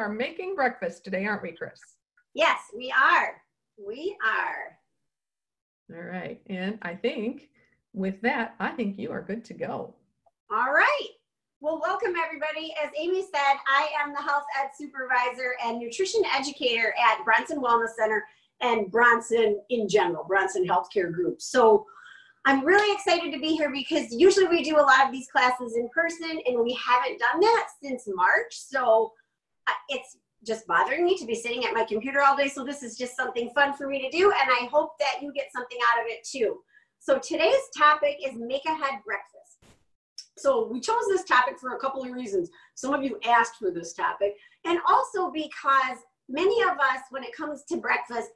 are making breakfast today, aren't we, Chris? Yes, we are. We are. All right. And I think with that, I think you are good to go. All right. Well, welcome everybody. As Amy said, I am the health ed supervisor and nutrition educator at Bronson Wellness Center and Bronson in general, Bronson Healthcare Group. So I'm really excited to be here because usually we do a lot of these classes in person and we haven't done that since March. So it's just bothering me to be sitting at my computer all day. So this is just something fun for me to do. And I hope that you get something out of it too. So today's topic is make ahead breakfast. So we chose this topic for a couple of reasons. Some of you asked for this topic, and also because many of us, when it comes to breakfast,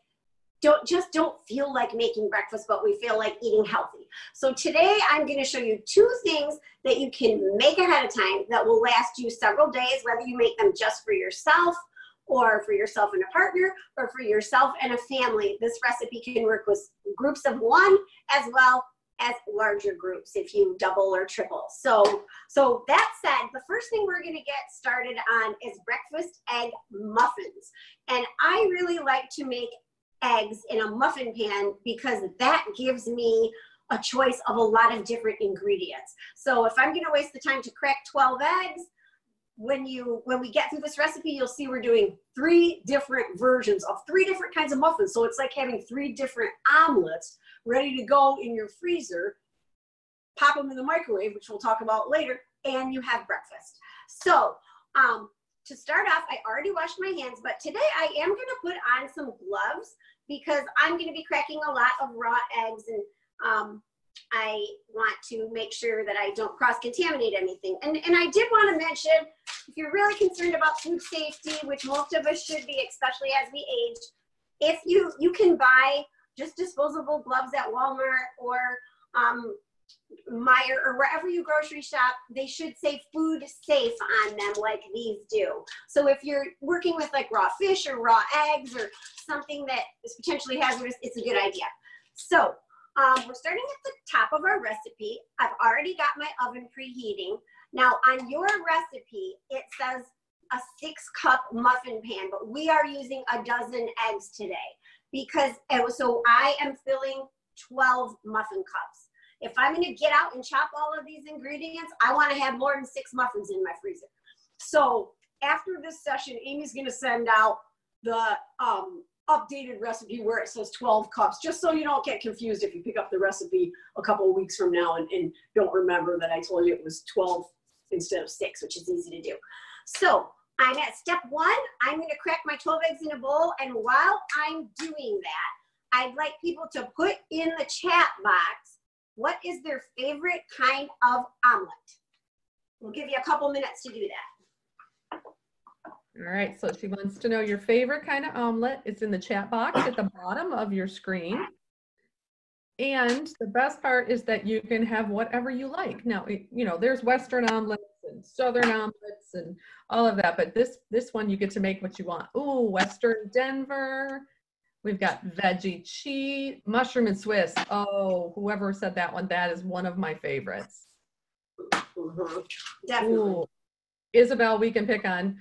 don't feel like making breakfast, but we feel like eating healthy. So today I'm going to show you 2 things that you can make ahead of time that will last you several days, whether you make them just for yourself or for yourself and a partner or for yourself and a family. This recipe can work with groups of 1 as well as larger groups if you double or triple. So that said, the first thing we're going to get started on is breakfast egg muffins. And I really like to make eggs in a muffin pan because that gives me a choice of a lot of different ingredients. So if I'm going to waste the time to crack 12 eggs, when we get through this recipe, you'll see we're doing 3 different versions of 3 different kinds of muffins. So it's like having 3 different omelets ready to go in your freezer, pop them in the microwave, which we'll talk about later, and you have breakfast. So to start off, I already washed my hands, but today I am going to put on some gloves because I'm going to be cracking a lot of raw eggs, and I want to make sure that I don't cross-contaminate anything. And I did want to mention, if you're really concerned about food safety, which most of us should be, especially as we age, if you can buy just disposable gloves at Walmart or Meijer or wherever you grocery shop, they should say food safe on them like these do. So if you're working with like raw fish or raw eggs or something that is potentially hazardous, it's a good idea. So we're starting at the top of our recipe. I've already got my oven preheating. Now on your recipe, it says a 6-cup muffin pan, but we are using a dozen eggs today because, so I am filling 12 muffin cups. If I'm going to get out and chop all of these ingredients, I want to have more than 6 muffins in my freezer. So after this session, Amy's going to send out the updated recipe where it says 12 cups, just so you don't get confused if you pick up the recipe a couple of weeks from now and don't remember that I told you it was 12 instead of 6, which is easy to do. So I'm at step 1. I'm going to crack my 12 eggs in a bowl. And while I'm doing that, I'd like people to put in the chat box what is their favorite kind of omelet. We'll give you a couple minutes to do that. All right, so she wants to know your favorite kind of omelet. It's in the chat box at the bottom of your screen. And the best part is that you can have whatever you like. Now, you know, there's Western omelets and Southern omelets and all of that, but this one you get to make what you want. Ooh, Western Denver. We've got veggie cheese, mushroom and Swiss. Oh, whoever said that one, that is one of my favorites. Mm-hmm. Definitely. Ooh. Isabel, we can pick on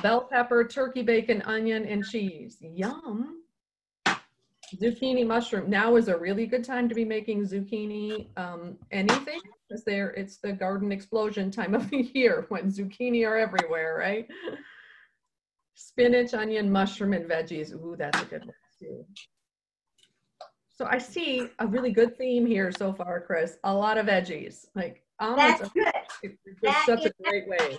bell pepper, turkey bacon, onion, and cheese. Yum. Zucchini mushroom. Now is a really good time to be making zucchini anything, because it's the garden explosion time of the year when zucchini are everywhere, right? Spinach, onion, mushroom, and veggies. Ooh, that's a good one too. So I see a really good theme here so far, Chris. A lot of veggies. Like omelets. That's good. It's such a great way.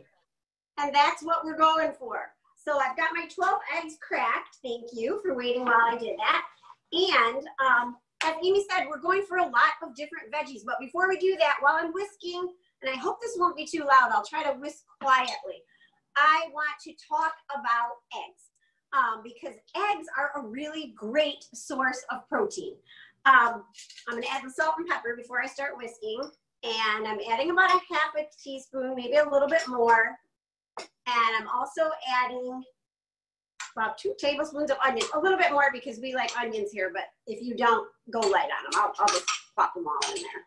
And that's what we're going for. So I've got my 12 eggs cracked. Thank you for waiting while I did that. And as Amy said, we're going for a lot of different veggies. But before we do that, while I'm whisking, and I hope this won't be too loud, I'll try to whisk quietly. I want to talk about eggs because eggs are a really great source of protein. I'm going to add the salt and pepper before I start whisking. And I'm adding about a half a teaspoon, maybe a little bit more. And I'm also adding about 2 tablespoons of onion, a little bit more because we like onions here, but if you don't, go light on them. I'll just pop them all in there.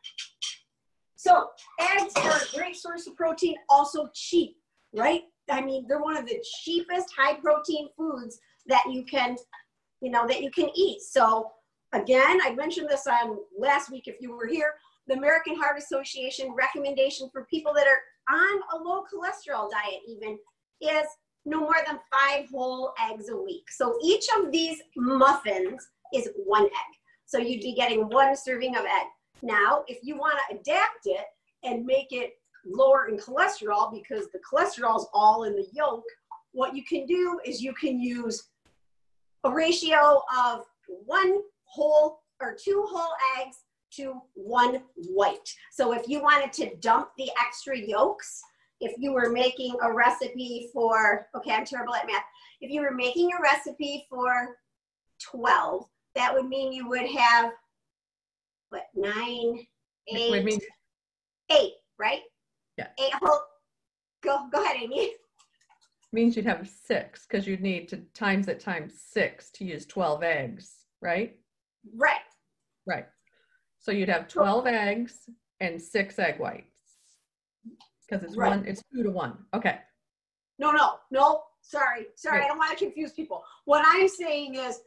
So eggs are a great source of protein, also cheap. right? I mean, they're one of the cheapest high protein foods that you can, that you can eat. So again, I mentioned this on last week if you were here, the American Heart Association recommendation for people that are on a low cholesterol diet even is no more than 5 whole eggs a week. So each of these muffins is 1 egg. So you'd be getting 1 serving of egg. Now, if you want to adapt it and make it lower in cholesterol, because the cholesterol is all in the yolk, what you can do is you can use a ratio of 1 whole or 2 whole eggs to 1 white. So if you wanted to dump the extra yolks, if you were making a recipe for, okay, I'm terrible at math. If you were making a recipe for 12, that would mean you would have, what, 9, 8, 8, right? Yeah. 8 whole, go ahead, Amy. Means you'd have 6 because you'd need to times it times 6 to use 12 eggs, right? Right. Right. So you'd have 12 eggs and 6 egg whites. Because it's right. it's 2 to 1. Okay. No. Sorry. Right. I don't want to confuse people. What I'm saying is,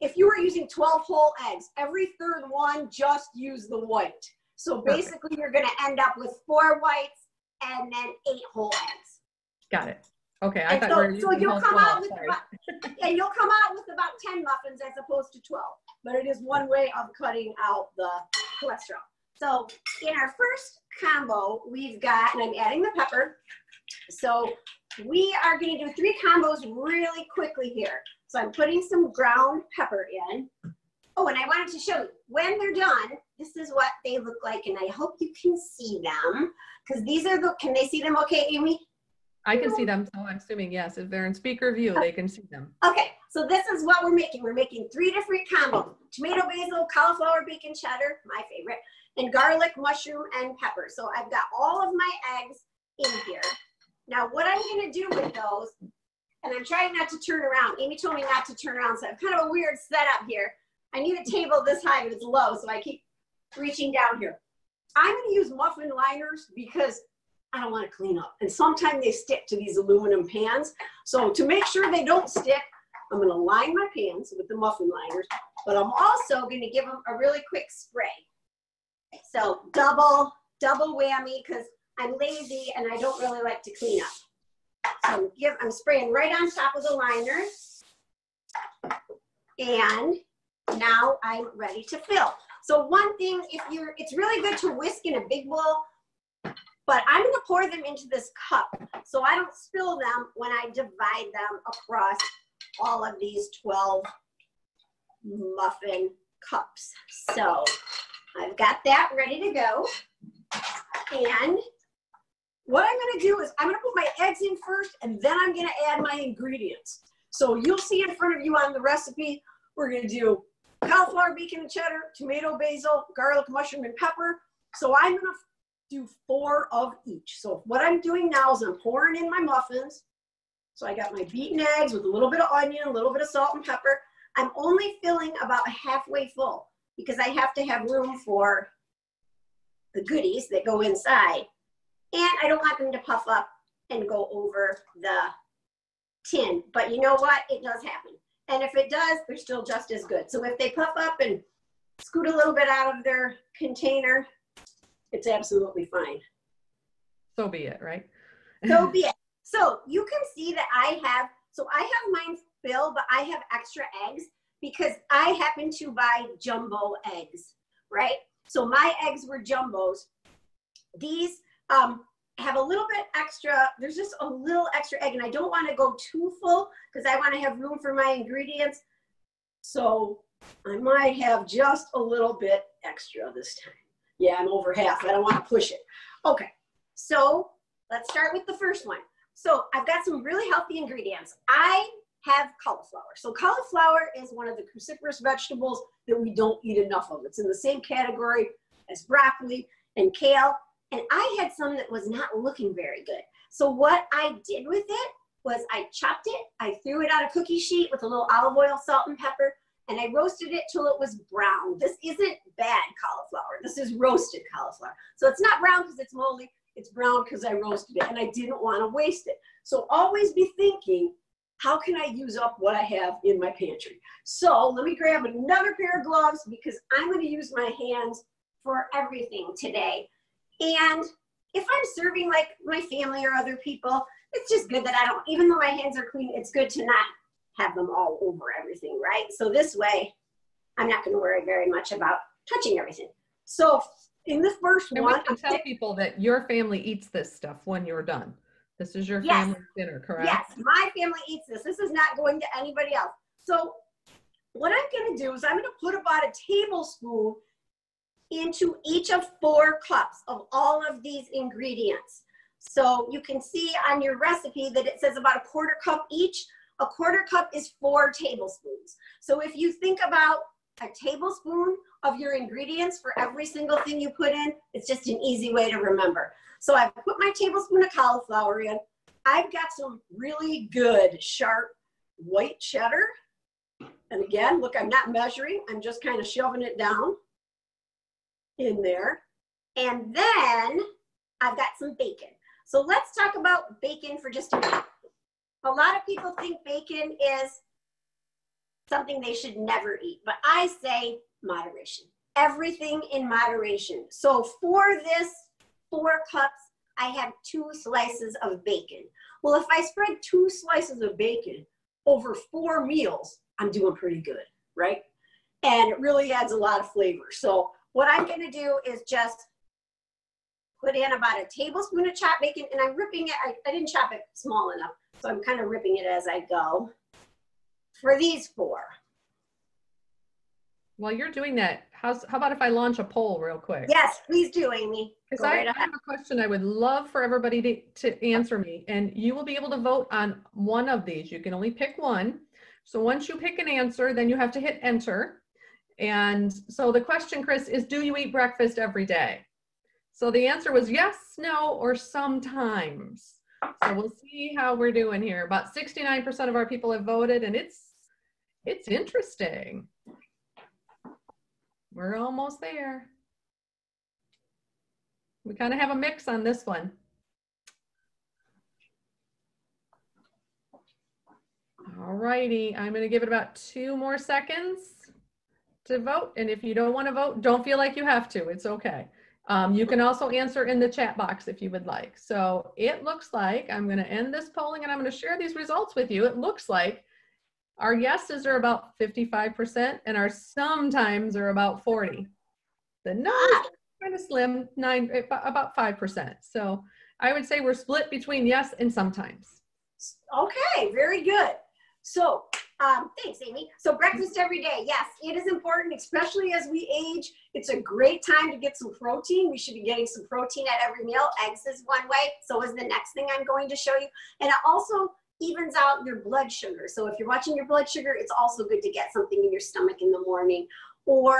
if you were using 12 whole eggs, every 3rd one, just use the white. So basically, You're going to end up with 4 whites and then 8 whole eggs. Got it. Okay. So you'll come out with you'll come out with about 10 muffins as opposed to 12. But it is one way of cutting out the cholesterol. So in our first combo, we've got, and I'm adding the pepper. So we are going to do 3 combos really quickly here. So I'm putting some ground pepper in. Oh, and I wanted to show you, when they're done, this is what they look like. And I hope you can see them, because these are can they see them okay, Amy? I can see them, so I'm assuming, yes, if they're in speaker view, they can see them. Okay, so this is what we're making. We're making 3 different combos: tomato, basil, cauliflower, bacon, cheddar, my favorite, and garlic, mushroom, and pepper. So I've got all of my eggs in here. Now what I'm gonna do with those, and I'm trying not to turn around. Amy told me not to turn around, so I have kind of a weird setup here. I need a table this high, but it's low, so I keep reaching down here. I'm gonna use muffin liners because I don't want to clean up. And sometimes they stick to these aluminum pans. So to make sure they don't stick, I'm going to line my pans with the muffin liners, but I'm also going to give them a really quick spray. So double whammy, because I'm lazy and I don't really like to clean up. So I'm spraying right on top of the liners. And now I'm ready to fill. So one thing, it's really good to whisk in a big bowl, but I'm going to pour them into this cup so I don't spill them when I divide them across all of these 12 muffin cups. So I've got that ready to go. And what I'm going to do is I'm going to put my eggs in first, and then I'm going to add my ingredients. So you'll see in front of you on the recipe, we're going to do cauliflower, bacon, and cheddar, tomato, basil, garlic, mushroom, and pepper. So I'm going to do 4 of each. So what I'm doing now is I'm pouring in my muffins. So I got my beaten eggs with a little bit of onion, a little bit of salt and pepper. I'm only filling about halfway full because I have to have room for the goodies that go inside. And I don't want them to puff up and go over the tin. But you know what? It does happen. And if it does, they're still just as good. So if they puff up and scoot a little bit out of their container, it's absolutely fine. So be it, right? So be it. So you can see that I have mine filled, but I have extra eggs because I happen to buy jumbo eggs, right? So my eggs were jumbos. These have a little bit extra, there's just a little extra egg, and I don't want to go too full because I want to have room for my ingredients. So I might have just a little bit extra this time. Yeah, I'm over half. I don't want to push it. Okay, so let's start with the first one. So I've got some really healthy ingredients. I have cauliflower. So cauliflower is one of the cruciferous vegetables that we don't eat enough of. It's in the same category as broccoli and kale. And I had some that was not looking very good. So what I did with it was I chopped it. I threw it on a cookie sheet with a little olive oil, salt, and pepper. And I roasted it till it was brown. This isn't bad cauliflower. This is roasted cauliflower. So it's not brown because it's moldy. It's brown because I roasted it and I didn't want to waste it. So always be thinking, how can I use up what I have in my pantry? So let me grab another pair of gloves because I'm going to use my hands for everything today. And if I'm serving like my family or other people, it's just good that I don't, even though my hands are clean, it's good to not have them all over everything, right? So this way, I'm not going to worry very much about touching everything. So in the first and one, we can tell people that your family eats this stuff when you're done. This is your family dinner, correct? Yes, my family eats this. This is not going to anybody else. So what I'm going to do is I'm going to put about a tablespoon into each of 4 cups of all of these ingredients. So you can see on your recipe that it says about a 1/4 cup each. A 1/4 cup is 4 tablespoons. So if you think about a tablespoon of your ingredients for every single thing you put in, it's just an easy way to remember. So I've put my tablespoon of cauliflower in. I've got some really good sharp white cheddar. And again, look, I'm not measuring. I'm just kind of shoving it down in there. And then I've got some bacon. So let's talk about bacon for just a minute. A lot of people think bacon is something they should never eat, but I say moderation. Everything in moderation. So for this 4 cups, I have 2 slices of bacon. Well, if I spread 2 slices of bacon over 4 meals, I'm doing pretty good, right? And it really adds a lot of flavor. So what I'm going to do is just put in about a tablespoon of chopped bacon, and I'm ripping it. I didn't chop it small enough, so I'm kind of ripping it as I go for these 4. While you're doing that, how about if I launch a poll real quick? Yes, please do, Amy. Because I have a question I would love for everybody to answer me, and you will be able to vote on one of these. You can only pick one. So once you pick an answer, then you have to hit enter. And so the question, Chris, is do you eat breakfast every day? So the answer was yes, no, or sometimes. So we'll see how we're doing here. About 69% of our people have voted, and it's interesting. We're almost there. We kind of have a mix on this one. All righty, I'm going to give it about 2 more seconds to vote. And if you don't want to vote, don't feel like you have to. It's okay. You can also answer in the chat box if you would like. So it looks like I'm going to end this polling and I'm going to share these results with you. It looks like our yeses are about 55% and our sometimes are about 40. The no's are kind of slim, about 5%. So I would say we're split between yes and sometimes. Okay, very good. So thanks, Amy. So breakfast every day. Yes, it is important, especially as we age. It's a great time to get some protein. We should be getting some protein at every meal. Eggs is one way. So is the next thing I'm going to show you. And it also evens out your blood sugar. So if you're watching your blood sugar, it's also good to get something in your stomach in the morning. Or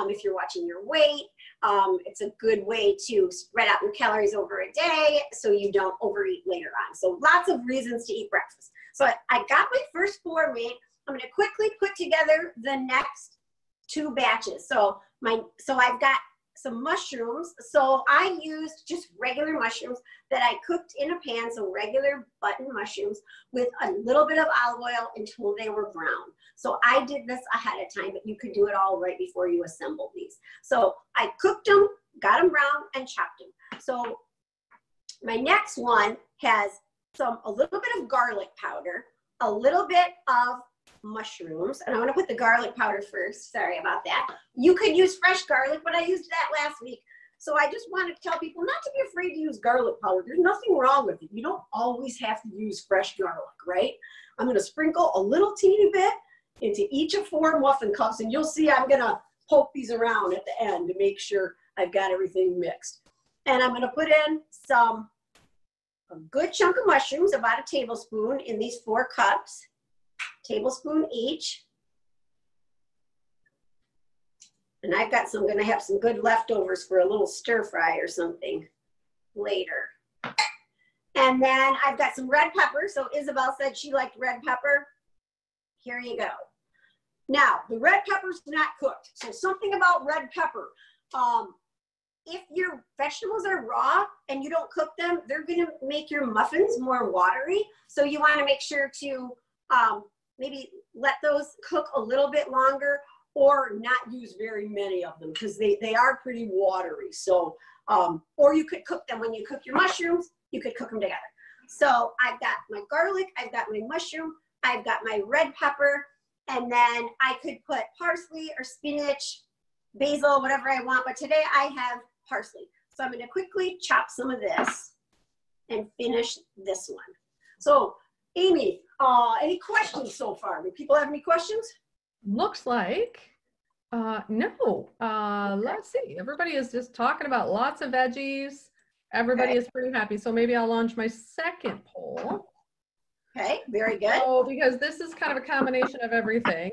if you're watching your weight, it's a good way to spread out your calories over a day so you don't overeat later on. So lots of reasons to eat breakfast. So I got my first 4 made. I'm going to quickly put together the next 2 batches. So I've got some mushrooms. So I used just regular mushrooms that I cooked in a pan, so regular button mushrooms with a little bit of olive oil until they were brown. So I did this ahead of time, but you could do it all right before you assemble these. So I cooked them, got them brown, and chopped them. So my next one has a little bit of garlic powder, a little bit of mushrooms, and I'm going to put the garlic powder first. Sorry about that. You could use fresh garlic, but I used that last week. So I just want to tell people not to be afraid to use garlic powder. There's nothing wrong with it. You don't always have to use fresh garlic, right? I'm going to sprinkle a little teeny bit into each of 4 muffin cups, and you'll see I'm going to poke these around at the end to make sure I've got everything mixed. And I'm going to put in a good chunk of mushrooms, about a tablespoon in these 4 cups, tablespoon each. And I've got some, going to have some good leftovers for a little stir fry or something later. And then I've got some red pepper. So Isabel said she liked red pepper. Here you go. Now, the red pepper's not cooked. So something about red pepper. if your vegetables are raw and you don't cook them, they're going to make your muffins more watery. So you want to make sure to maybe let those cook a little bit longer, or not use very many of them because they are pretty watery. So, or you could cook them when you cook your mushrooms, you could cook them together. So I've got my garlic, I've got my mushroom, I've got my red pepper, and then I could put parsley or spinach, basil, whatever I want. But today I have parsley. So I'm going to quickly chop some of this and finish this one. So Amy, any questions so far? Do people have any questions? Looks like, no. Let's see. Everybody is just talking about lots of veggies. Everybody is pretty happy. So maybe I'll launch my second poll. Okay, very good. So, because this is kind of a combination of everything.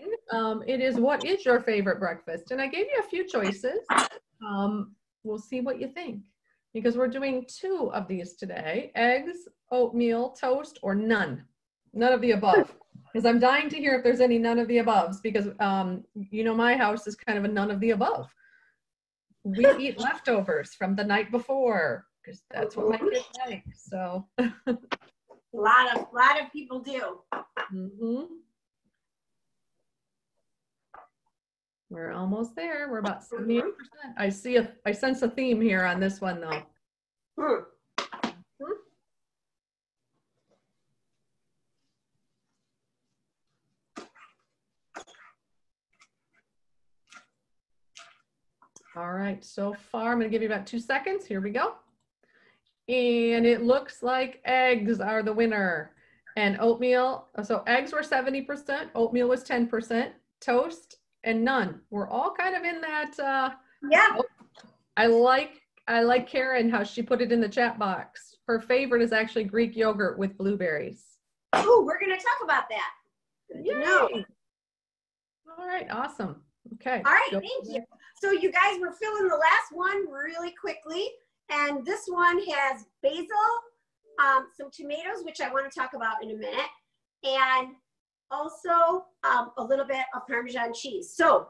It is, what is your favorite breakfast? And I gave you a few choices. We'll see what you think, because we're doing 2 of these today: eggs, oatmeal, toast, or none. None of the above. Because I'm dying to hear if there's any none of the aboves, because you know, my house is kind of a none of the above. We eat leftovers from the night before, because that's what my kids like. So a lot of people do. We're almost there. We're about 78%. I sense a theme here on this one, though. All right, so far I'm going to give you about 2 seconds. Here we go. And it looks like eggs are the winner. And oatmeal, so eggs were 70%, oatmeal was 10%, toast and none. We're all kind of in that. Yeah. I like Karen, how she put it in the chat box. Her favorite is actually Greek yogurt with blueberries. Oh, we're going to talk about that. Good to know. All right, awesome. Okay. All right, thank you. So you guys, we're filling the last one really quickly. And this one has basil, some tomatoes, which I want to talk about in a minute, and also a little bit of Parmesan cheese. So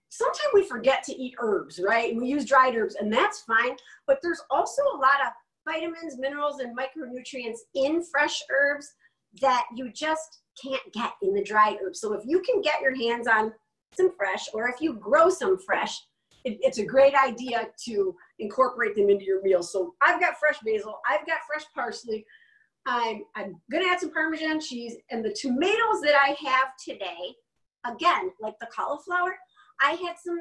sometimes we forget to eat herbs, right? We use dried herbs, and that's fine. But there's also a lot of vitamins, minerals, and micronutrients in fresh herbs that you just can't get in the dried herbs. So if you can get your hands on some fresh, or if you grow some fresh, it's a great idea to incorporate them into your meal. So I've got fresh basil, I've got fresh parsley, I'm gonna add some Parmesan cheese, and the tomatoes that I have today, again, like the cauliflower, I had some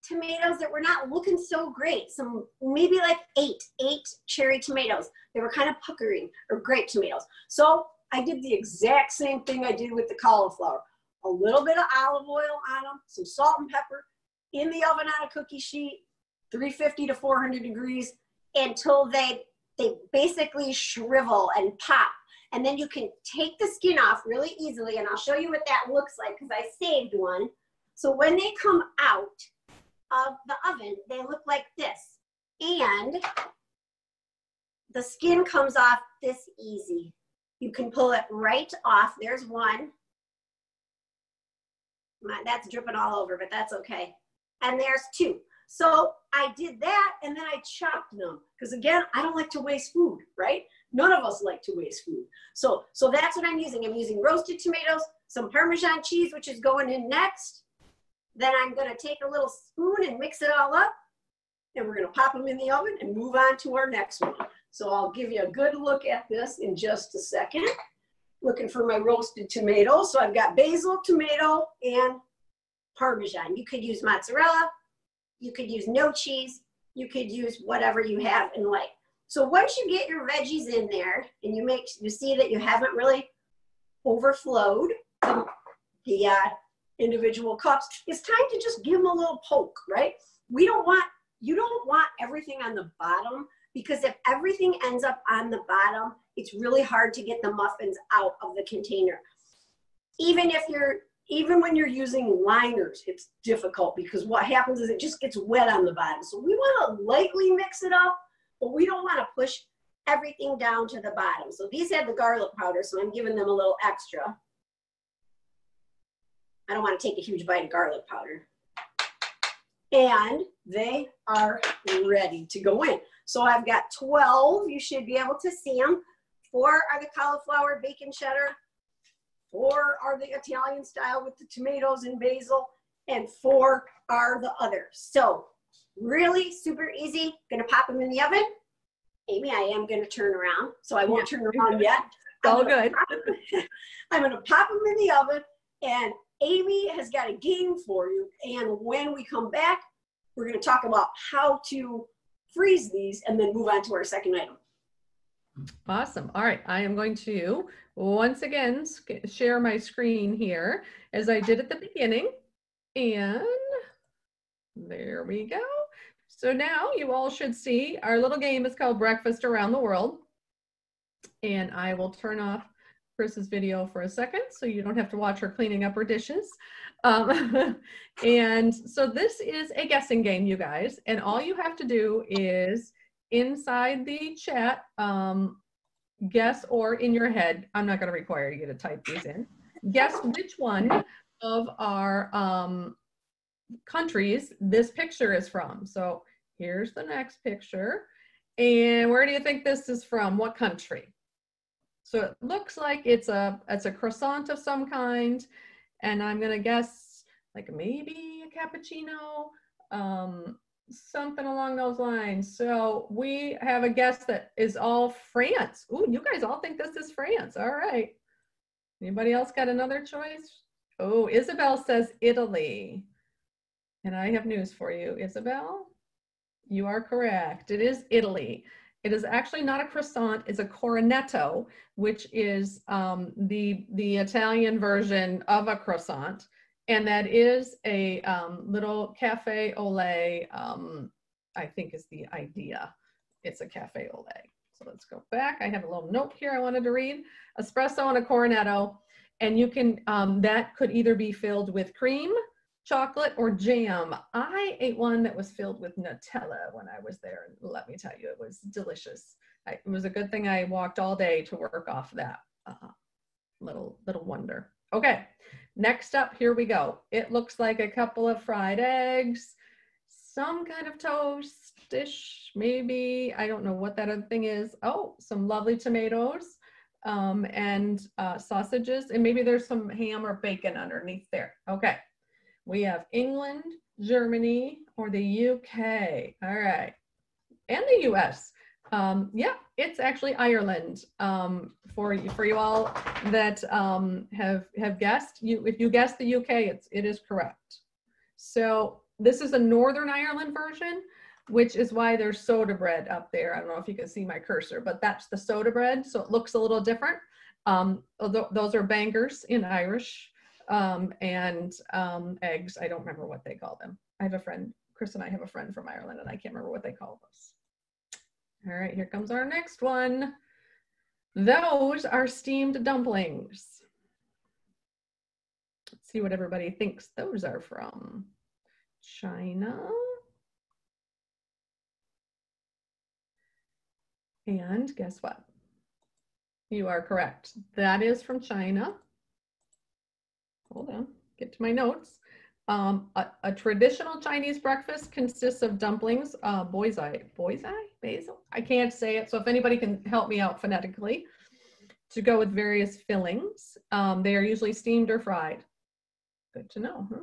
tomatoes that were not looking so great. Some, maybe like eight cherry tomatoes. They were kind of puckering, or grape tomatoes. So I did the exact same thing I did with the cauliflower. A little bit of olive oil on them, some salt and pepper, in the oven on a cookie sheet, 350 to 400 degrees, until they basically shrivel and pop. And then you can take the skin off really easily, and I'll show you what that looks like because I saved one. So when they come out of the oven, they look like this. And the skin comes off this easy. You can pull it right off. There's one. That's dripping all over, but that's okay. And there's 2. So I did that, and then I chopped them. Because again, I don't like to waste food, right? None of us like to waste food. So that's what I'm using. I'm using roasted tomatoes, some Parmesan cheese, which is going in next. Then I'm gonna take a little spoon and mix it all up. And we're gonna pop them in the oven and move on to our next one. So I'll give you a good look at this in just a second. Looking for my roasted tomatoes. So I've got basil, tomato, and Parmesan. You could use mozzarella, you could use no cheese, you could use whatever you have and like. So once you get your veggies in there and you see that you haven't really overflowed the individual cups, it's time to just give them a little poke, right? You don't want everything on the bottom, because if everything ends up on the bottom, it's really hard to get the muffins out of the container. Even when you're using liners, it's difficult because what happens is it just gets wet on the bottom. So we want to lightly mix it up, but we don't want to push everything down to the bottom. So these had the garlic powder, so I'm giving them a little extra. I don't want to take a huge bite of garlic powder. and they are ready to go in. So I've got 12. You should be able to see them. 4 are the cauliflower bacon cheddar. 4 are the Italian style with the tomatoes and basil, and 4 are the others. So really super easy. Gonna pop them in the oven. Amy, I am gonna turn around, so I won't turn around yet. All good. I'm gonna pop them in the oven, and Amy has got a game for you. And when we come back, we're gonna talk about how to freeze these and then move on to our second item. Awesome. All right. I am going to once again share my screen here as I did at the beginning. And there we go. So now you all should see our little game is called Breakfast Around the World. And I will turn off Chris's video for a second so you don't have to watch her cleaning up her dishes. And so this is a guessing game, you guys. And all you have to do is inside the chat, guess, or in your head, I'm not going to require you to type these in, guess which one of our countries this picture is from. So here's the next picture. And where do you think this is from? What country? So it looks like it's a croissant of some kind. And I'm going to guess like maybe a cappuccino, something along those lines. So we have a guess that is all France. Ooh, you guys all think this is France. All right. Anybody else got another choice? Oh, Isabel says Italy. And I have news for you, Isabel. You are correct. It is Italy. It is actually not a croissant. It's a cornetto, which is the Italian version of a croissant. And that is a little cafe au lait, I think is the idea. It's a cafe au lait. So let's go back. I have a little note here I wanted to read. Espresso and a cornetto. And you can, that could either be filled with cream, chocolate, or jam. I ate one that was filled with Nutella when I was there. And let me tell you, it was delicious. It was a good thing I walked all day to work off that little wonder. Okay, next up, here we go. It looks like a couple of fried eggs, some kind of toast dish, maybe. I don't know what that other thing is. Oh, some lovely tomatoes and sausages, and maybe there's some ham or bacon underneath there. Okay, we have England, Germany, or the UK. All right, and the US. Yeah, it's actually Ireland. For you all that have guessed, if you guessed the UK, it is correct. So this is a Northern Ireland version, which is why there's soda bread up there. I don't know if you can see my cursor, but that's the soda bread. So it looks a little different. Those are bangers in Irish, and eggs. I don't remember what they call them. I have a friend, Chris and I have a friend from Ireland, and I can't remember what they call those. All right, here comes our next one. Those are steamed dumplings. Let's see what everybody thinks those are from. China. And guess what? You are correct. That is from China. Hold on, get to my notes. A traditional Chinese breakfast consists of dumplings, basil? I can't say it, so if anybody can help me out phonetically, to go with various fillings. They are usually steamed or fried. Good to know, huh?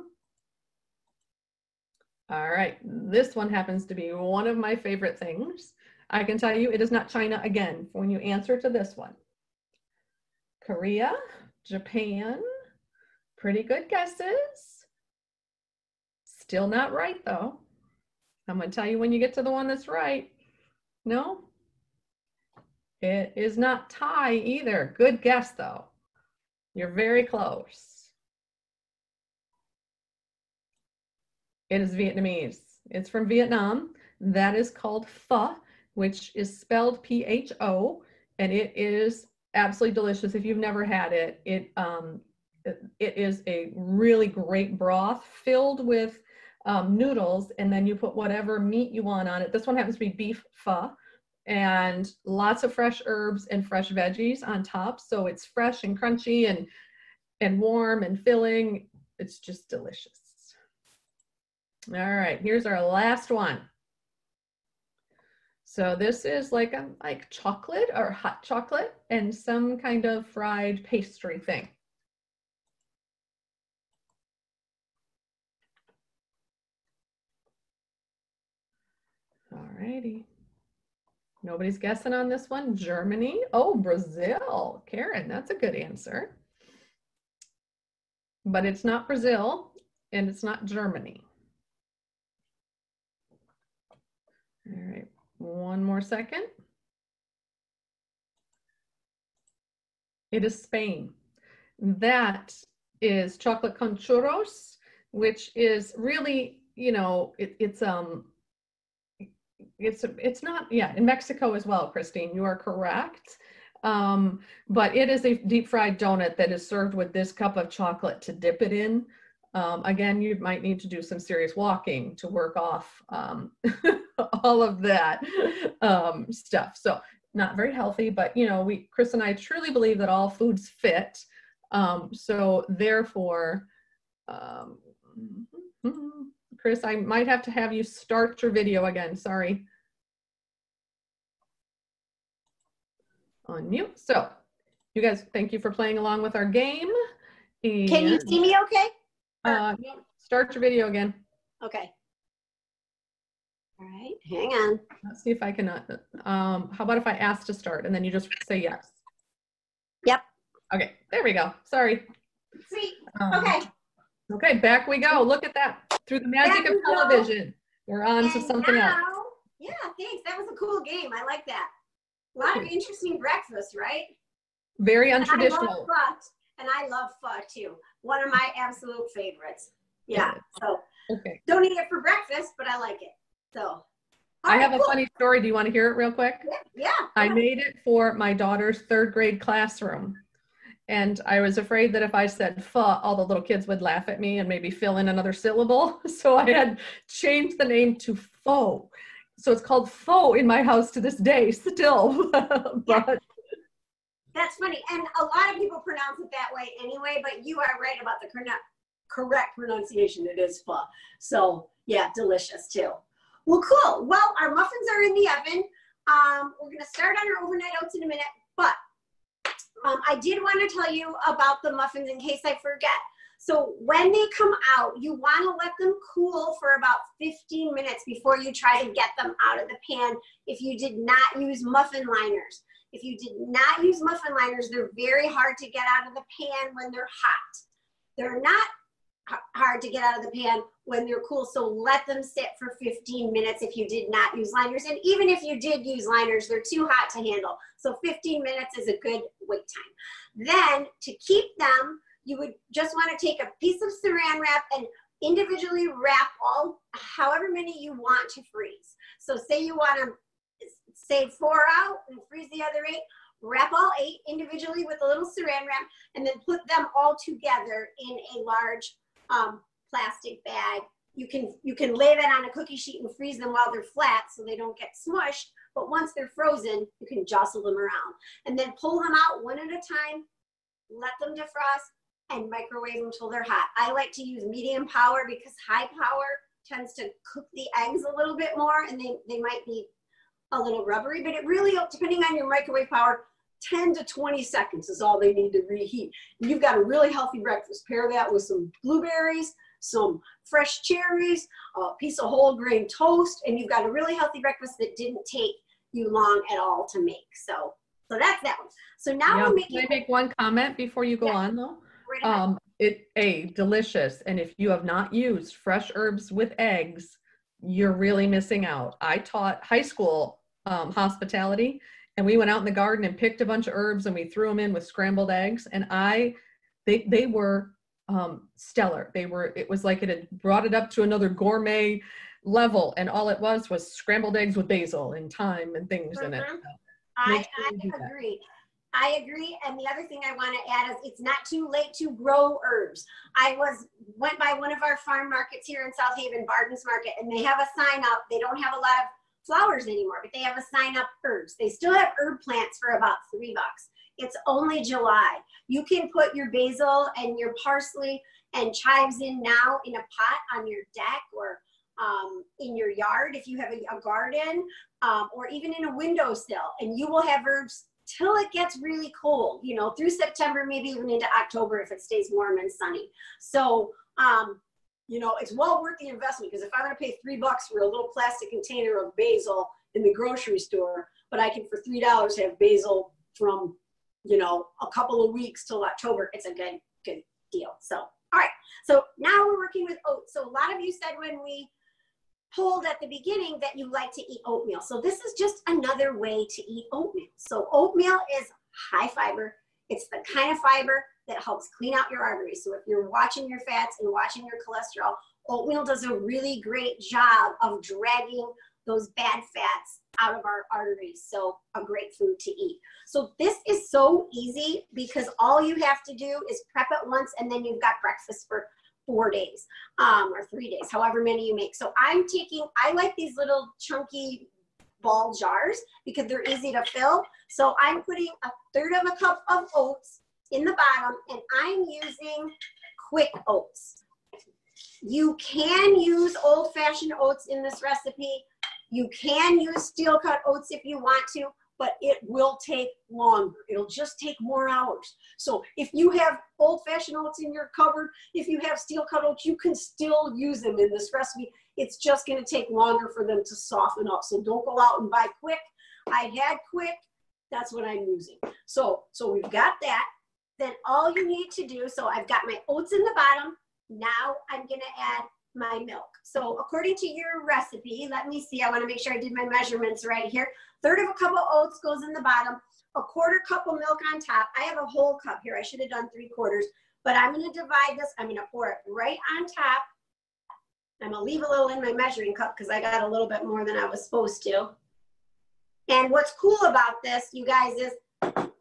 All right, this one happens to be one of my favorite things. I can tell you it is not China again when you answer to this one. Korea, Japan, pretty good guesses. Still not right though. I'm gonna tell you when you get to the one that's right. No, it is not Thai either. Good guess though. You're very close. It is Vietnamese. It's from Vietnam. That is called pho, which is spelled P-H-O, and it is absolutely delicious. If you've never had it, it is a really great broth filled with noodles, and then you put whatever meat you want on it. This one happens to be beef pho, and lots of fresh herbs and fresh veggies on top. So it's fresh and crunchy and warm and filling. It's just delicious. All right, here's our last one. So this is like chocolate or hot chocolate and some kind of fried pastry thing. All righty. Nobody's guessing on this one. Germany. Oh, Brazil. Karen, that's a good answer. But it's not Brazil and it's not Germany. All right, one more second. It is Spain. That is chocolate con churros, which is really, you know, it's not, yeah, in Mexico as well, Christine, you are correct. But it is a deep fried donut that is served with this cup of chocolate to dip it in. Again, you might need to do some serious walking to work off all of that stuff. So not very healthy, but you know, Chris and I truly believe that all foods fit. So therefore, Chris, I might have to have you start your video again. Sorry. On mute. So you guys, thank you for playing along with our game. And, can you see me okay? Start your video again. Okay. All right, hang on. Let's see if I can, how about if I ask to start and then you just say yes? Yep. Okay, there we go. Sorry. Sweet. Okay. Okay, back we go. Look at that. Through the magic of television. We're on to something else. Yeah, thanks. That was a cool game. I like that. A lot of interesting breakfasts, right? Very untraditional. And I love pho too. One of my absolute favorites. Yeah. So okay. Don't eat it for breakfast, but I like it. So I have a funny story. Do you want to hear it real quick? Yeah. I made it for my daughter's 3rd grade classroom. And I was afraid that if I said pho, all the little kids would laugh at me and maybe fill in another syllable. So I had changed the name to pho. So it's called pho in my house to this day still. But that's funny. And a lot of people pronounce it that way anyway, but you are right about the correct pronunciation. It is pho. So yeah, delicious too. Well, cool. Well, our muffins are in the oven. We're going to start on our overnight oats in a minute, but I did want to tell you about the muffins in case I forget. So when they come out, you want to let them cool for about 15 minutes before you try to get them out of the pan if you did not use muffin liners. If you did not use muffin liners, they're very hard to get out of the pan when they're hot. They're not hard to get out of the pan when they're cool, so let them sit for 15 minutes if you did not use liners. And even if you did use liners, they're too hot to handle. So 15 minutes is a good wait time. Then to keep them, you would just want to take a piece of saran wrap and individually wrap however many you want to freeze. So say you want to save 4 out and freeze the other 8, wrap all 8 individually with a little saran wrap and then put them all together in a large plastic bag. You can lay that on a cookie sheet and freeze them while they're flat so they don't get smushed, but once they're frozen, you can jostle them around. And then pull them out one at a time, let them defrost, and microwave them until they're hot. I like to use medium power because high power tends to cook the eggs a little bit more and they might be a little rubbery, but it really, depending on your microwave power, 10 to 20 seconds is all they need to reheat. You've got a really healthy breakfast. Pair that with some blueberries, some fresh cherries, a piece of whole grain toast, and you've got a really healthy breakfast that didn't take you long at all to make. So that's that one. So now we're making. Can I make one comment before you go on though? Right delicious. And if you have not used fresh herbs with eggs, you're really missing out. I taught high school hospitality, and we went out in the garden and picked a bunch of herbs and we threw them in with scrambled eggs, and they were stellar. It was like it had brought it up to another gourmet level, and all it was scrambled eggs with basil and thyme and things in it. So I agree. I agree. And the other thing I want to add is it's not too late to grow herbs. I went by one of our farm markets here in South Haven, Barton's Market, and they have a sign up. They don't have a lot of flowers anymore, but they have a sign up herbs. They still have herb plants for about $3. It's only July. You can put your basil and your parsley and chives in now in a pot on your deck or in your yard if you have a garden, or even in a windowsill, and you will have herbs till it gets really cold, you know, through September, maybe even into October if it stays warm and sunny. So, you know, it's well worth the investment, because if I'm going to pay $3 for a little plastic container of basil in the grocery store, but I can for $3 have basil from, you know, a couple of weeks till October, it's a good deal. So, all right. So now we're working with oats. So a lot of you said when we told at the beginning that you like to eat oatmeal. So this is just another way to eat oatmeal. So oatmeal is high fiber. It's the kind of fiber that helps clean out your arteries. So if you're watching your fats and watching your cholesterol, oatmeal does a really great job of dragging those bad fats out of our arteries. So a great food to eat. So this is so easy because all you have to do is prep it once, and then you've got breakfast for 4 days, or 3 days, however many you make. So I like these little chunky ball jars because they're easy to fill. So I'm putting 1/3 of a cup of oats in the bottom, and I'm using quick oats. You can use old-fashioned oats in this recipe. You can use steel-cut oats if you want to, but it will take longer. It'll just take more hours. So if you have old-fashioned oats in your cupboard, if you have steel-cut oats, you can still use them in this recipe. It's just gonna take longer for them to soften up. So don't go out and buy quick. I had quick, that's what I'm using. So we've got that. Then all you need to do, so I've got my oats in the bottom. Now I'm gonna add my milk. So according to your recipe, let me see, I wanna make sure I did my measurements right here. 1/3 of a cup of oats goes in the bottom, 1/4 cup of milk on top. I have a whole cup here. I should have done 3/4, but I'm gonna divide this. I'm gonna pour it right on top. I'm gonna leave a little in my measuring cup because I got a little bit more than I was supposed to. And what's cool about this, you guys, is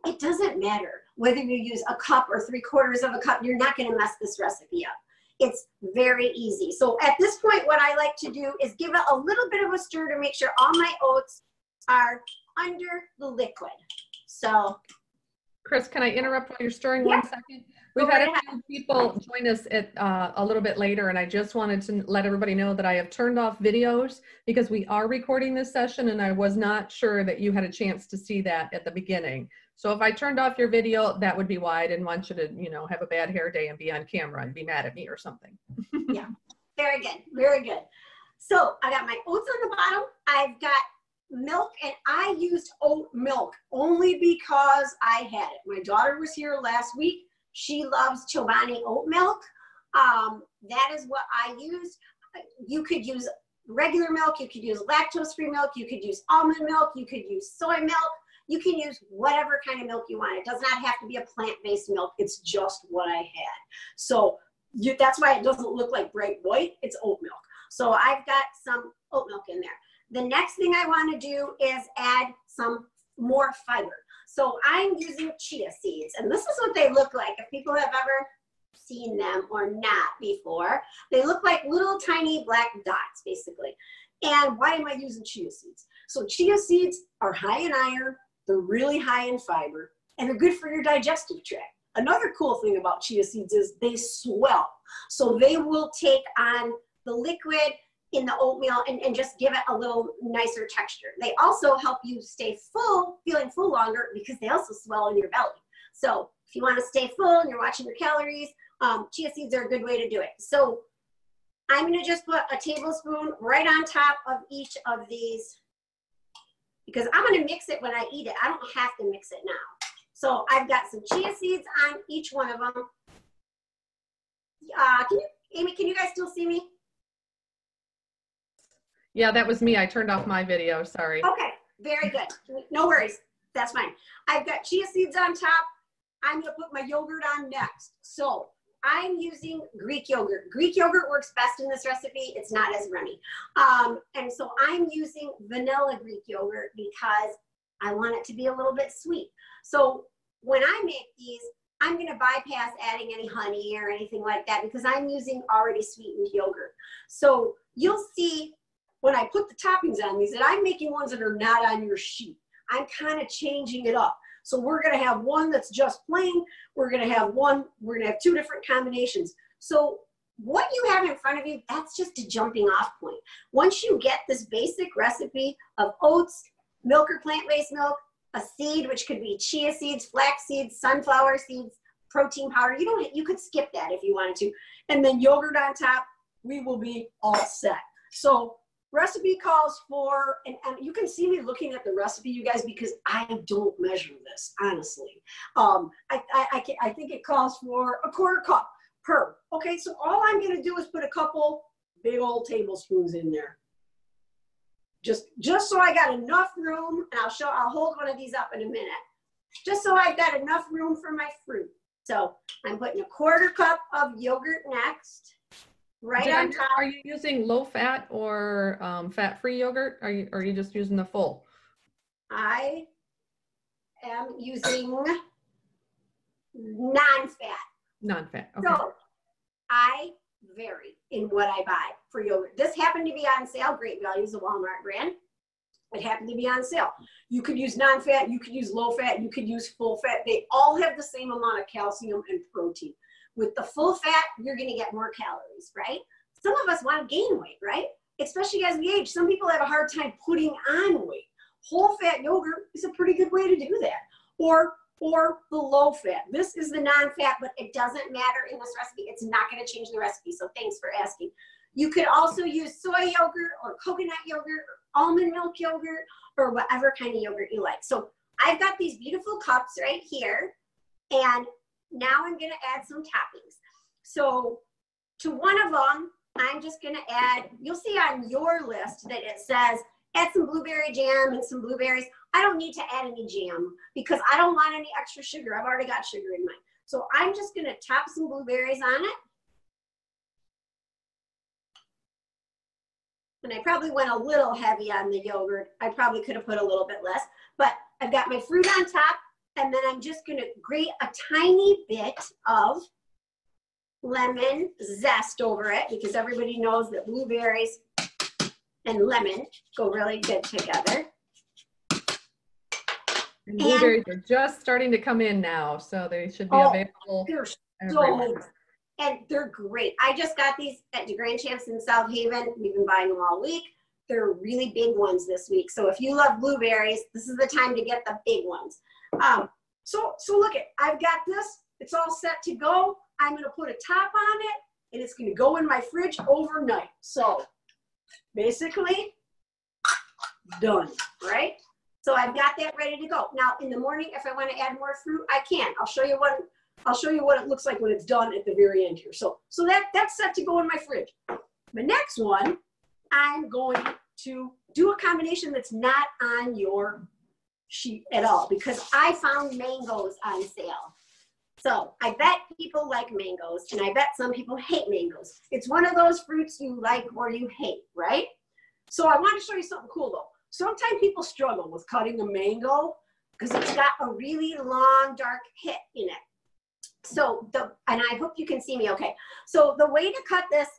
it doesn't matter whether you use a cup or 3/4 of a cup. You're not gonna mess this recipe up. It's very easy. So at this point, what I like to do is give it a little bit of a stir to make sure all my oats are under the liquid. So, Chris, can I interrupt while you're stirring Yeah. 1 second? We've had a few people join us at a little bit later, and I just wanted to let everybody know that I have turned off videos because we are recording this session, and I was not sure that you had a chance to see that at the beginning. So if I turned off your video, that would be why I didn't want you to, you know, have a bad hair day and be on camera and be mad at me or something. Yeah, very good, very good. So I got my oats on the bottom. I've got milk, and I used oat milk only because I had it. My daughter was here last week. She loves Chobani oat milk. That is what I used. You could use regular milk. You could use lactose-free milk. You could use almond milk. You could use soy milk. You can use whatever kind of milk you want. It does not have to be a plant-based milk. It's just what I had. So that's why it doesn't look like bright white. It's oat milk. So I've got some oat milk in there. The next thing I want to do is add some more fiber. So I'm using chia seeds, and this is what they look like. If people have ever seen them or not before, they look like little tiny black dots, basically. And why am I using chia seeds? So chia seeds are high in iron, they're really high in fiber, and they're good for your digestive tract. Another cool thing about chia seeds is they swell. So they will take on the liquid in the oatmeal and just give it a little nicer texture. They also help you stay full, feeling full longer, because they also swell in your belly. So if you want to stay full and you're watching your calories, chia seeds are a good way to do it. So I'm going to just put a tablespoon right on top of each of these, because I'm going to mix it when I eat it. I don't have to mix it now. So I've got some chia seeds on each one of them. Amy, can you guys still see me? Yeah, that was me. I turned off my video. Sorry. Okay, very good. No worries. That's fine. I've got chia seeds on top. I'm going to put my yogurt on next. So I'm using Greek yogurt. Greek yogurt works best in this recipe. It's not as runny. And so I'm using vanilla Greek yogurt because I want it to be a little bit sweet. So when I make these, I'm going to bypass adding any honey or anything like that because I'm using already sweetened yogurt. So you'll see when I put the toppings on these that I'm making ones that are not on your sheet. I'm kind of changing it up. So we're going to have one that's just plain. We're going to have two different combinations. So what you have in front of you, that's just a jumping off point. Once you get this basic recipe of oats, milk or plant-based milk, a seed, which could be chia seeds, flax seeds, sunflower seeds, protein powder, you could skip that if you wanted to, and then yogurt on top, we will be all set. So recipe calls for, and you can see me looking at the recipe, you guys, because I don't measure this, honestly. I think it calls for a quarter cup per. Okay, so all I'm gonna do is put a couple big old tablespoons in there. Just so I got enough room, and I'll hold one of these up in a minute. Just so I've got enough room for my fruit. So I'm putting a quarter cup of yogurt next. Right on top. Are you using low fat or fat-free yogurt? Are you just using the full? I am using non-fat. Non-fat, okay. So I vary in what I buy for yogurt. This happened to be on sale. Great Value, the Walmart brand. It happened to be on sale. You could use non-fat, you could use low fat, you could use full fat. They all have the same amount of calcium and protein. With the full fat, you're going to get more calories, right? Some of us want to gain weight, right? Especially as we age. Some people have a hard time putting on weight. Whole fat yogurt is a pretty good way to do that. Or the low fat. This is the non-fat, but it doesn't matter in this recipe. It's not going to change the recipe, so thanks for asking. You could also use soy yogurt or coconut yogurt or almond milk yogurt or whatever kind of yogurt you like. So I've got these beautiful cups right here, and now I'm going to add some toppings. So to one of them, I'm just going to add, you'll see on your list that it says add some blueberry jam and some blueberries. I don't need to add any jam because I don't want any extra sugar. I've already got sugar in mine. So I'm just going to top some blueberries on it. And I probably went a little heavy on the yogurt. I probably could have put a little bit less, but I've got my fruit on top. And then I'm just going to grate a tiny bit of lemon zest over it because everybody knows that blueberries and lemon go really good together. And blueberries are just starting to come in now, so they should be available. They're so, and they're great. I just got these at DeGrand Champs in South Haven. We've been buying them all week. They're really big ones this week. So if you love blueberries, this is the time to get the big ones. So look it, I've got this, it's all set to go. I'm gonna put a top on it and it's gonna go in my fridge overnight. So basically done, right? So I've got that ready to go. Now in the morning, if I wanna add more fruit, I can. I'll show you what it looks like when it's done at the very end here. So that's set to go in my fridge. The next one, I'm going to do a combination that's not on your sheet at all because I found mangoes on sale. So I bet people like mangoes and I bet some people hate mangoes. It's one of those fruits you like or you hate, right? So I want to show you something cool though. Sometimes people struggle with cutting a mango because it's got a really long dark pit in it. So and I hope you can see me okay. So the way to cut this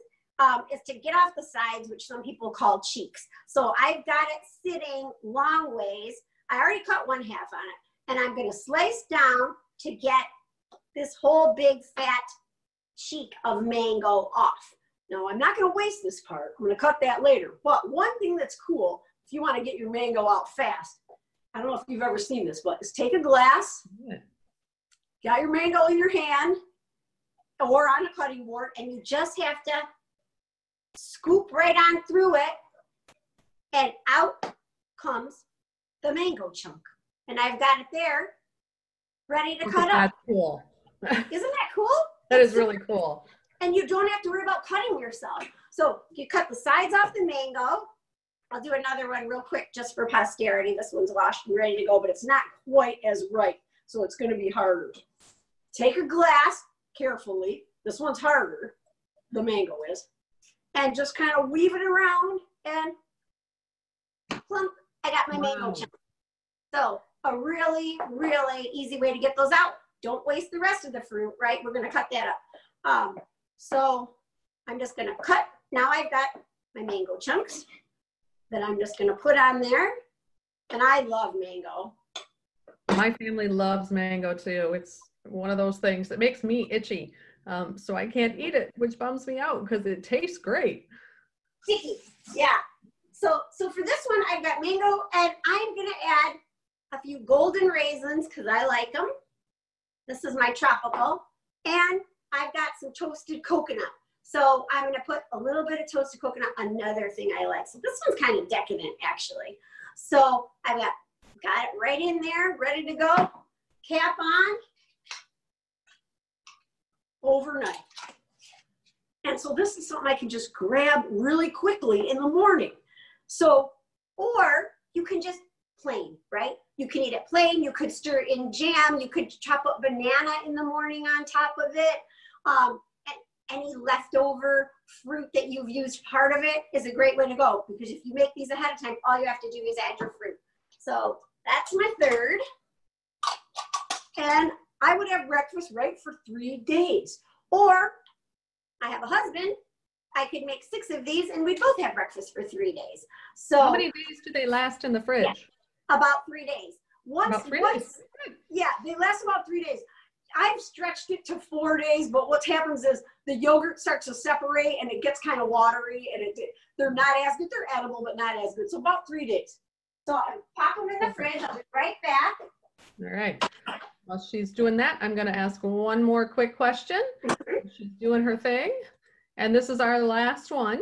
is to get off the sides, which some people call cheeks. So I've got it sitting long ways. I already cut one half on it, and I'm going to slice down to get this whole big fat cheek of mango off. Now, I'm not going to waste this part. I'm going to cut that later. But one thing that's cool, if you want to get your mango out fast, I don't know if you've ever seen this, but is take a glass, got your mango in your hand, or on a cutting board, and you just have to scoop right on through it, and out comes the mango chunk. And I've got it there, ready to cut up. That's cool. Isn't that cool? That is really cool. And you don't have to worry about cutting yourself. So you cut the sides off the mango. I'll do another one real quick just for posterity. This one's washed and ready to go, but it's not quite as ripe, so it's going to be harder. Take a glass carefully. This one's harder, the mango is. And just kind of weave it around and plump. I got my mango chunk. So a really, really easy way to get those out. Don't waste the rest of the fruit, right? We're going to cut that up. So I'm just going to cut. Now I've got my mango chunks that I'm just going to put on there. And I love mango. My family loves mango too. It's one of those things that makes me itchy. So I can't eat it, which bums me out because it tastes great. Sticky, yeah. So for this one, I've got mango, and I'm gonna add a few golden raisins because I like them. This is my tropical, and I've got some toasted coconut. So I'm gonna put a little bit of toasted coconut, another thing I like. So this one's kind of decadent, actually. So I've got it right in there, ready to go. Cap on, overnight. And so this is something I can just grab really quickly in the morning. So, or you can just plain, right? You can eat it plain, you could stir in jam, you could chop up banana in the morning on top of it. Any leftover fruit that you've used part of it is a great way to go, because if you make these ahead of time, all you have to do is add your fruit. So that's my third. And I would have breakfast right for 3 days. Or I have a husband, I could make 6 of these and we'd both have breakfast for 3 days. So how many days do they last in the fridge? Yeah, about 3 days. About 3 days? Yeah, they last about 3 days. I've stretched it to 4 days, but what happens is the yogurt starts to separate and it gets kind of watery, and they're not as good. They're edible, but not as good. So about 3 days. So I pop them in the fridge. I'll be right back. All right. While she's doing that, I'm going to ask one more quick question. She's doing her thing. And this is our last one,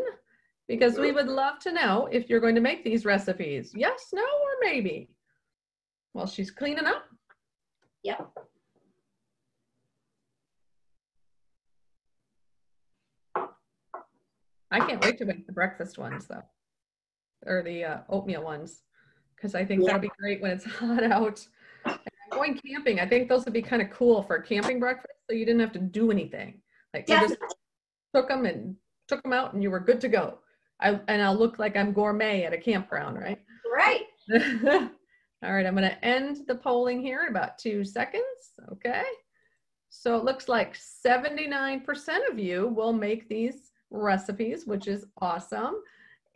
because we would love to know if you're going to make these recipes. Yes, no, or maybe. While she's cleaning up. Yep. I can't wait to make the breakfast ones, though, or the oatmeal ones, because I think that'll be great when it's hot out. And going camping, I think those would be kind of cool for a camping breakfast, so you didn't have to do anything. Like you just took them out, and you were good to go. And I'll look like I'm gourmet at a campground, right? Right. All right, I'm going to end the polling here in about 2 seconds. Okay. So it looks like 79% of you will make these recipes, which is awesome.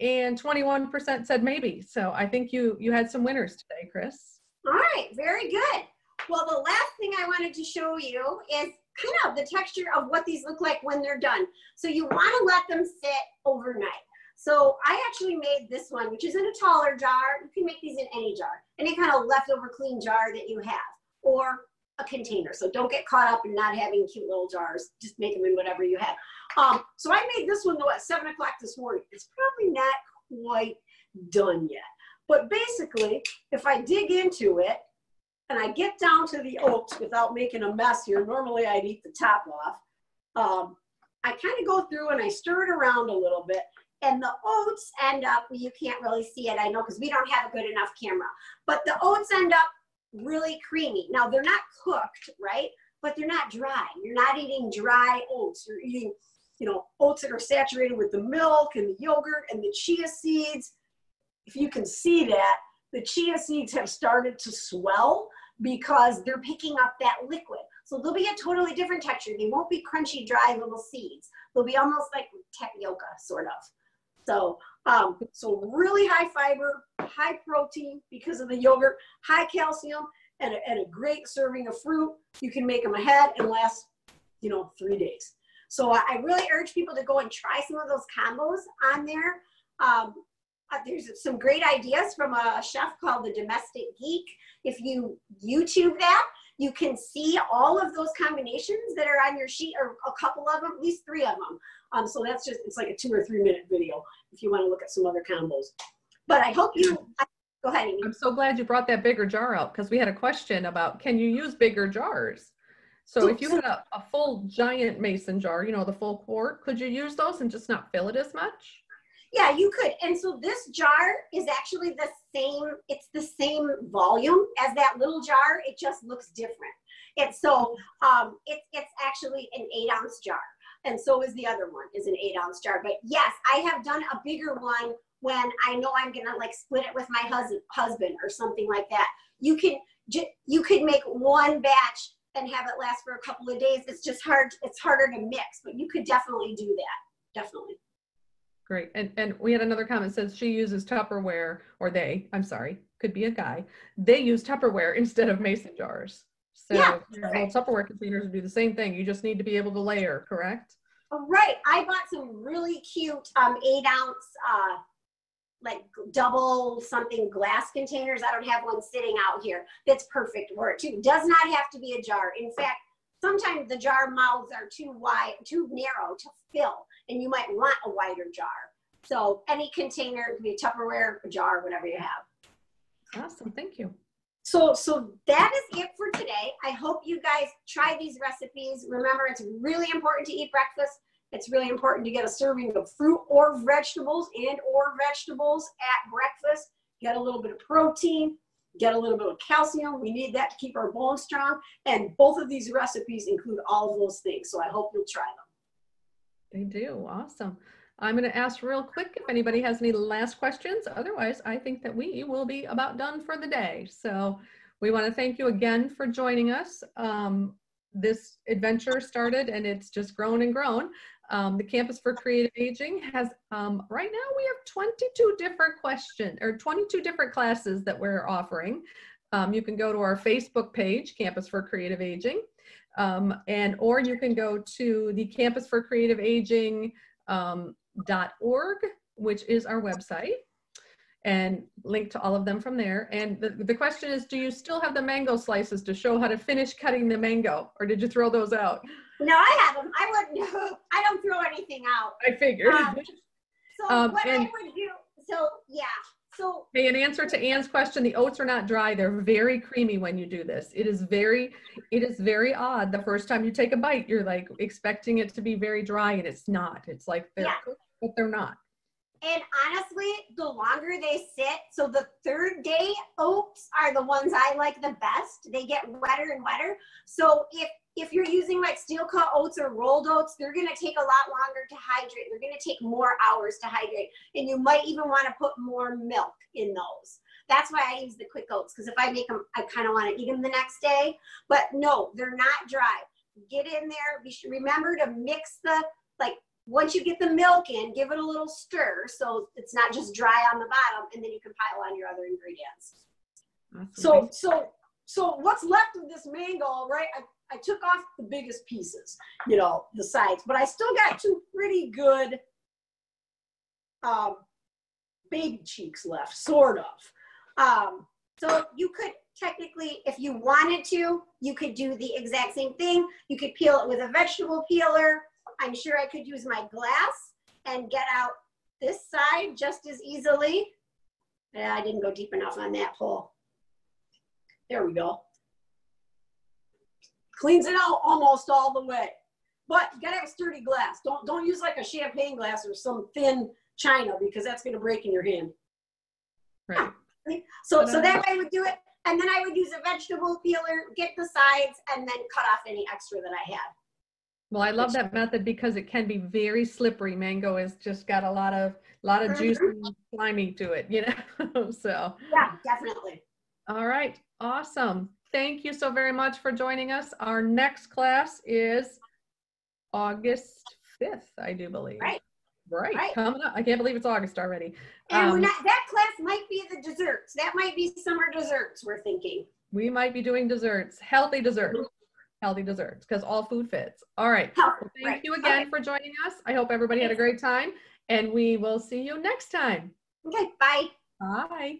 And 21% said maybe. So I think you had some winners today, Chris. All right, very good. Well, the last thing I wanted to show you is kind of the texture of what these look like when they're done. So you want to let them sit overnight. So I actually made this one, which is in a taller jar. You can make these in any jar, any kind of leftover clean jar that you have, or a container. So don't get caught up in not having cute little jars. Just make them in whatever you have. So I made this one though at 7 o'clock this morning. It's probably not quite done yet. But basically, if I dig into it and I get down to the oats without making a mess here, normally I'd eat the top off. I kind of go through and I stir it around a little bit. And the oats end up, you can't really see it, I know, because we don't have a good enough camera. But the oats end up really creamy. Now, they're not cooked, right? But they're not dry. You're not eating dry oats. You're eating, oats that are saturated with the milk and the yogurt and the chia seeds. If you can see that, the chia seeds have started to swell because they're picking up that liquid. So they'll be a totally different texture. They won't be crunchy, dry little seeds. They'll be almost like tapioca, sort of. So, so really high fiber, high protein because of the yogurt, high calcium, and a great serving of fruit. You can make them ahead and last, 3 days. So I really urge people to go and try some of those combos on there. There's some great ideas from a chef called The Domestic Geek. If you YouTube that, you can see all of those combinations that are on your sheet, or a couple of them, at least 3 of them. So that's it's like a 2 or 3 minute video if you want to look at some other combos. But I hope you, go ahead, Amy. I'm so glad you brought that bigger jar out, because we had a question about, can you use bigger jars? So if you had a full giant mason jar, the full quart, could you use those and just not fill it as much? Yeah, you could. And so this jar is actually the same, it's the same volume as that little jar. It just looks different. And so it's actually an 8-ounce jar. And so is the other one, is an 8-ounce jar. But yes, I have done a bigger one when I know I'm gonna split it with my husband or something like that. You could make one batch and have it last for a couple of days. It's just it's harder to mix, but you could definitely do that, definitely. Great. And we had another comment that says she uses Tupperware, or they, I'm sorry, could be a guy. They use Tupperware instead of mason jars. So Yeah, well, Tupperware containers would do the same thing. You just need to be able to layer, correct? right. I bought some really cute 8-ounce like double something glass containers. I don't have one sitting out here. That's perfect for it too. Does not have to be a jar. In fact, sometimes the jar mouths are too wide, too narrow to fill, and you might want a wider jar. So any container, it could be a Tupperware, a jar, whatever you have. Awesome, thank you. So that is it for today. I hope you guys try these recipes. Remember, it's really important to eat breakfast. It's really important to get a serving of fruit or vegetables at breakfast. Get a little bit of protein, get a little bit of calcium. We need that to keep our bones strong. And both of these recipes include all of those things. So I hope you'll try them. They do, awesome. I'm going to ask real quick if anybody has any last questions. Otherwise, I think that we will be about done for the day. So we want to thank you again for joining us. This adventure started and it's just grown and grown. The Campus for Creative Aging has, right now we have 22 different classes that we're offering. You can go to our Facebook page, Campus for Creative Aging, or you can go to the Campus for Creative Aging .org, which is our website, and link to all of them from there. And the question is, do you still have the mango slices to show how to finish cutting the mango, or did you throw those out? No, I have them. I don't throw anything out. I figured. I would do, so hey, in answer to Anne's question, the oats are not dry. They're very creamy when you do this. It is very odd. The first time you take a bite, you're like expecting it to be very dry, and it's not. It's like they're cooked, but they're not. And honestly, the longer they sit, so the third day oats are the ones I like the best. They get wetter and wetter. So if you're using like steel cut oats or rolled oats, they're going to take a lot longer to hydrate. They're going to take more hours to hydrate. And you might even want to put more milk in those. That's why I use the quick oats, because if I make them, I kind of want to eat them the next day. But no, they're not dry. Get in there. Remember to mix once you get the milk in, give it a little stir so it's not just dry on the bottom, and then you can pile on your other ingredients. Awesome. So what's left of this mango, right? I took off the biggest pieces, the sides, but I still got two pretty good baby cheeks left, sort of. So you could technically, if you wanted to, you could do the exact same thing. You could peel it with a vegetable peeler. I'm sure I could use my glass and get out this side just as easily. Yeah, I didn't go deep enough on that hole. There we go. Cleans it out almost all the way. But you gotta have a sturdy glass. Don't use like a champagne glass or some thin china, because that's gonna break in your hand. Right. So that way I would do it. And then I would use a vegetable peeler, get the sides, and then cut off any extra that I had. Well, I love that method because it can be very slippery. Mango has just got a lot of juice and slimy to it, So yeah, definitely. All right, awesome. Thank you so very much for joining us. Our next class is August 5th, I do believe. Right. Coming up. I can't believe it's August already. And that class might be the desserts. That might be summer desserts, we're thinking. We might be doing desserts, healthy desserts, because all food fits. All right. Well, thank you again for joining us. I hope everybody had a great time, and we will see you next time. Okay, bye. Bye.